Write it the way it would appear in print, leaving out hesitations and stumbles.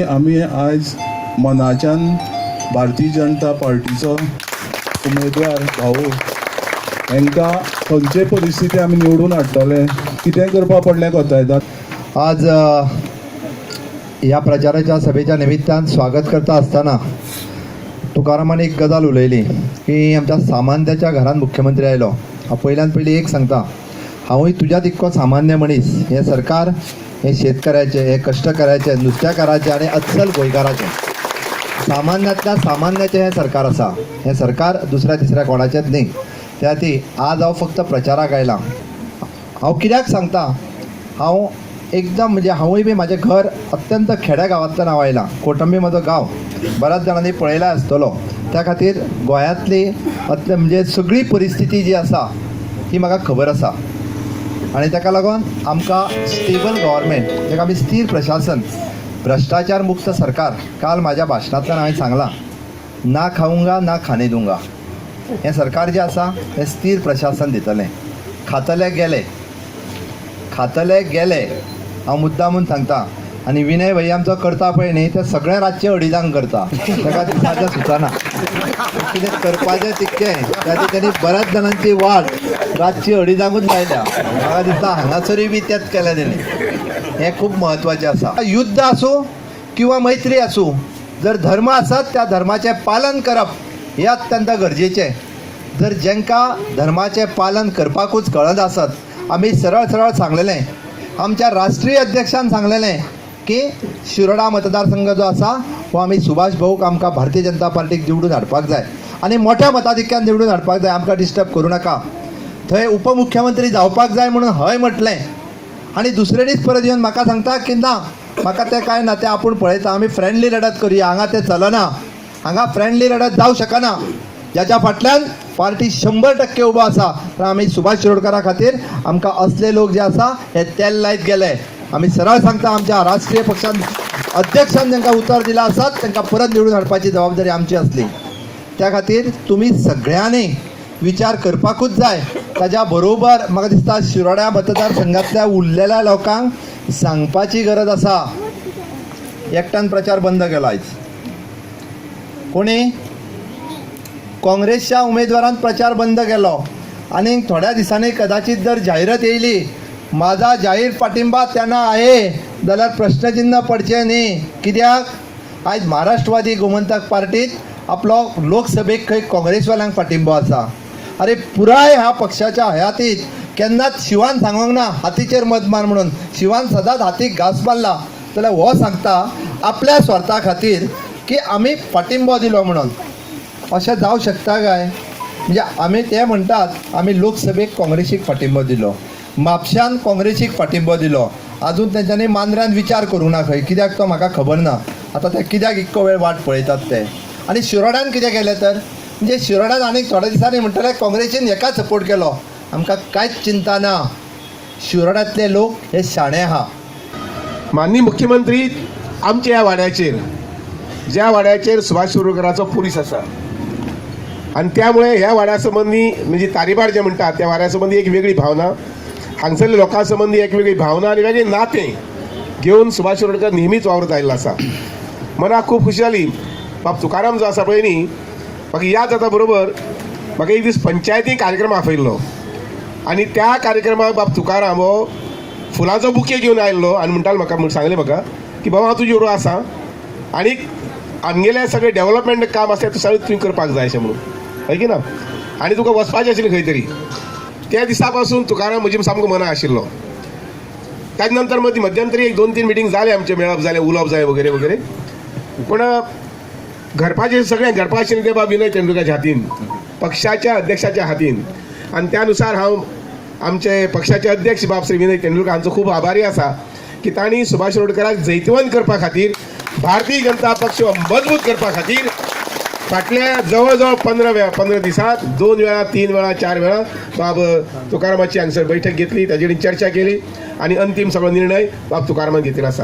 आम्ही आज मनाच्यान भारतीय जनता पार्टीचो उमेदवार भाऊ हांकां खंयचे परिस्थिती आमी निवडून हाडटले, कितें करपा पडलें कोतायतात. आज ह्या प्रचाराच्या सभेच्या निमित्तान स्वागत करता असताना तुकारामान एक गजाल उलयली की आमच्या सामान्याच्या घरान मुख्यमंत्री आयलो. हांव पयल्यान पयली एक सांगता, हांवूय तुज्या तितको सामान्य मनीस. हे सरकार हे शेतकऱ्याचे, हे कष्टकऱ्याचे, नुस्तेकाराचे आणि अस्सल गोंयकाराचे, सामान्यातल्या सामान्याचे हे सरकार आसा. हे सरकार दुसऱ्या तिसऱ्या कोणाचेच न्ही. त्या खातीर आज हांव फक्त प्रचाराक आयलां. हांव कित्याक सांगता, हांव एकदम म्हणजे हांवूय बी म्हाजें घर अत्यंत खेड्या गांवांतल्यान हांव आयलां. कोटंबी म्हजो गांव बऱ्याच जाणांनी पळयला आसतलो. त्या खातीर गोंयांतली म्हणजे सगळी परिस्थिती जी आसा ही म्हाका खबर आसा. आणि ताका लागून आमकां स्टेबल गव्हर्मेंट, ताका आमी स्थिर प्रशासन, भ्रष्टाचार मुक्त सरकार, काल म्हाज्या भाशणांतल्यान हांवें सांगलां, ना खाऊंगा ना खाने दूंगा. हें सरकार जें आसा हें स्थिर प्रशासन दितलें. खातले गेले हांव मुद्दामून सांगता. आनी विनय भैया आमचो करता पळय न्ही, तें सगळें रातचें अडिजांक करता. ताका दिसाचें सुचना कितें करपाचें तितकें. त्या खातीर तेणी बऱ्याच जाणांची वाट रातची अडिजांकूच लायल्या. म्हाका दिसता हांगासरूय बी तेंच केलें तेणी. हें खूब म्हत्वाचें आसा. युद्ध आसूं किंवा मैत्री आसूं, जर धर्म आसत त्या धर्माचें पालन करप हें अत्यंत गरजेचें. जर जांकां धर्माचें पालन करपाकूच कळत आसत, आमी सरळ सरळ सांगलेलें, आमच्या राष्ट्रीय अध्यक्षान सांगलेलें की शिरोडा मतदारसंघ जो आसा हो आमी सुभाष भाऊक आमकां भारतीय जनता पार्टीक निवडून हाडपाक जाय आनी मोठ्या मताधिक्यान निवडून हाडपाक जाय. आमकां डिस्टर्ब करूं नाका. थंय उपमुख्यमंत्री जावपाक जाय म्हणून हय म्हटलें आनी दुसरे दीस परत येवन म्हाका सांगता की ना, म्हाका तें कांय ना, तें आपूण पळयता, आमी फ्रेंडली लढत करुया. हांगा तें चलना, हांगा फ्रेंडली लढत जावं शकना. ज्याच्या फाटल्यान पार्टी 100% उबो आसा. तर आमी सुभाष शिरोडकरा खातीर आमकां असले लोक जे आसा हे तेल लायत गेले. आमी सरळ सांगता, आमच्या राष्ट्रीय पक्षान अध्यक्षान जांकां उतर दिला आसात तांकां परत निवडून हाडपाची जबाबदारी आमची असली. त्या खातीर तुमी सगळ्यांनी विचार करपाकूच जाय. ताच्या बरोबर म्हाका दिसता शिरोड्या मतदारसंघांतल्या उरलेल्या लोकांक सांगपाची गरज आसा. एकट्यान प्रचार बंद केलो आयज. कोणी? काँग्रेसच्या उमेदवारान प्रचार बंद केलो. आनी थोड्या दिसांनी कदाचित जर जाहिरात येयली, माझा जाहीर पाठिंबा त्यांना आहे, जाल्यार प्रश्नचिन्ह पडचें न्ही. कित्याक? आयज महाराष्ट्रवादी गोमंतक पार्टीत आपलो लोकसभेक खंय काँग्रेसवाल्यांक पाठिंबो आसा. अरे पुराय ह्या पक्षाच्या हयातीत केन्नाच शिवान सांगूंक ना हातीचेर मत मार म्हणून. शिवान सदांच हातीक घास मारला. जाल्यार हो सांगता आपल्या स्वार्था खातीर की आमी पाठिंबो दिलो म्हणून. अशें जावं शकता काय? म्हणजे आमी ते म्हणटात आमी लोकसभेक काँग्रेसीक पाठिंबो दिलो, म्हापशान काँग्रेसीक पाठिंबो दिलो. आजून तेंच्यांनी मांद्र्यान विचार करूं ना खंय, कित्याक तो म्हाका खबर ना. आतां ते कित्याक इतको वेळ वाट पळयतात ते. आनी शिरोड्यान कितें केलें तर, म्हणजे शिरोड्यान आनीक थोड्या दिसांनी म्हणटले काँग्रेसीन हेका सपोर्ट केलो. आमकां कांयच चिंता ना. शिरोड्यांतले लोक हे शाणे आहा. माननीय मुख्यमंत्री आमच्या ह्या वाड्याचेर, ज्या वाड्याचेर सुभाष शिरोडकराचो पुलीस आसा, आणि त्यामुळे ह्या वाड्या संबंधी म्हणजे तारीबार जे म्हणतात त्या वाड्या संबंधी एक वेगळी भावना, हांगसरल्या लोकां संबंधी एक वेगळी भावना आणि वेगळें नातें घेवन सुभाष शिरोडकर नेहमीच वावरत आयिल्लो आसा. मनाक खूब खुशी जाली. बाब तुकाराम जो आसा पळय न्ही, म्हाका याद जाता बरोबर, म्हाका एक दीस पंचायती कार्यक्रम आफयल्लो आनी त्या कार्यक्रमाक बाब तुकाराम हो फुलांचो बुके घेवन आयिल्लो आनी म्हणटालो म्हाका, सांगलें म्हाका की बाबा हांव तुजे बरोबर आसा आनी आमगेलें सगळें डेव्हलपमेंट काम आसा तें सगळें तुवें करपाक जाय अशें म्हणून, हय की ना. आनी तुका वचपाचें आशिल्लें खंय तरी. त्या दिसा पासून तुकाराम म्हजे सामको मना आशिल्लो. ताजे नंतर मध्यंतरी एक 2-3 मिटींग जाले, आमचे मेळप जालें, उलोवप जालें वगैरे वगैरे. पूण घडपाचें सगळें घडपाक आशिल्लें तें बाब विनय तेंडुलकराच्या हातीन, पक्षाच्या अध्यक्षाच्या हातीन. आनी त्यानुसार हांव आमचे पक्षाचे अध्यक्ष बाब श्री विनय तेंडुलकर हांचो खूब आभारी आसा की तांणी सुभाष शिरोडकराक जैतवंत करपा खातीर, भारतीय जनता पक्ष मजबूत करपा खातीर फाटल्या जवळ जवळ 15 दिसांत 2 वेळा 3 वेळा 4 वेळा बाब तुकारामाची हांगसर बैठक घेतली, ताचे कडेन चर्चा केली आणि अंतिम सगळो निर्णय बाब तुकारामान घेतिल्लो आसा.